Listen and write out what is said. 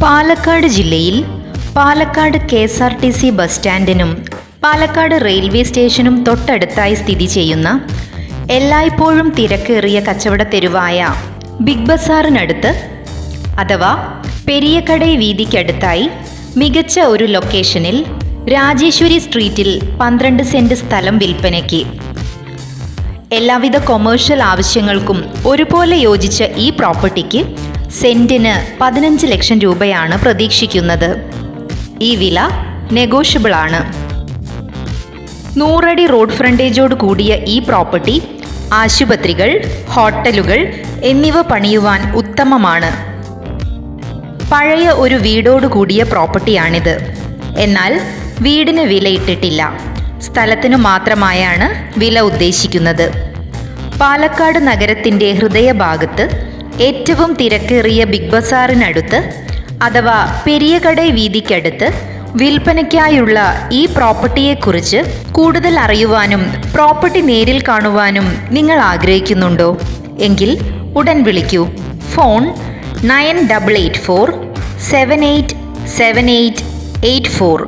പാലക്കാട് ജില്ലയിൽ Palakkad KSRTC bus സ്റ്റാൻഡിനും Palakkad railway സ്റ്റേഷനും തൊട്ടടുത്തായി സ്ഥിതി ചെയ്യുന്ന എല്ലായ്പ്പോഴും തിരക്കേറിയ കച്ചവട തെരുവായ ബിഗ് ബസാറിനടുത്ത് അഥവാ പെരിയക്കടൈ വീതിക്കടുത്തായി മികച്ച ഒരു ലൊക്കേഷനിൽ രാജേശ്വരി സ്ട്രീറ്റിൽ 12 സെന്റ് സ്ഥലം വിൽപ്പനയ്ക്ക്. എല്ലാവിധ കൊമേഴ്ഷ്യൽ ആവശ്യങ്ങൾക്കും ഒരുപോലെ യോജിച്ച ഈ പ്രോപ്പർട്ടിക്ക് സെന്റിന് 15 ലക്ഷം രൂപയാണ് പ്രതീക്ഷിക്കുന്നത്. ഈ വില നെഗോഷ്യബിൾ ആണ്. 100 അടി റോഡ് ഫ്രണ്ടേജോട് കൂടിയ ഈ പ്രോപ്പർട്ടി ആശുപത്രികൾ, ഹോട്ടലുകൾ എന്നിവ പണിയുവാൻ ഉത്തമമാണ്. പഴയ ഒരു വീടോട് കൂടിയ പ്രോപ്പർട്ടിയാണിത്. എന്നാൽ വീടിന് വിലയിട്ടിട്ടില്ല. സ്ഥലത്തിനു മാത്രമായാണ് വില ഉദ്ദേശിക്കുന്നത്. പാലക്കാട് നഗരത്തിൻ്റെ ഹൃദയഭാഗത്ത് ഏറ്റവും തിരക്കേറിയ ബിഗ് ബസാറിനടുത്ത് അഥവാ പെരിയകടൈ വീതിക്കടുത്ത് വിൽപ്പനയ്ക്കായുള്ള ഈ പ്രോപ്പർട്ടിയെക്കുറിച്ച് കൂടുതൽ അറിയുവാനും പ്രോപ്പർട്ടി നേരിൽ കാണുവാനും നിങ്ങൾ ആഗ്രഹിക്കുന്നുണ്ടോ? എങ്കിൽ ഉടൻ വിളിക്കൂ. ഫോൺ 9884 787884.